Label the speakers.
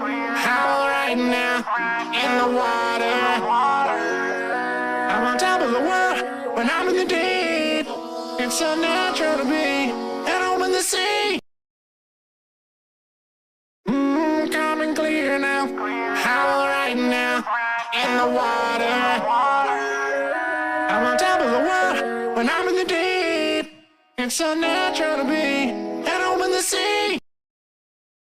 Speaker 1: I'm right now in the water. I'm on top of the world when I'm in the deep. It's so natural to be at home in the sea. Calm and clear now. I'm right now in the water. I'm on top of the world when I'm in the deep. It's so natural to be at home in the sea.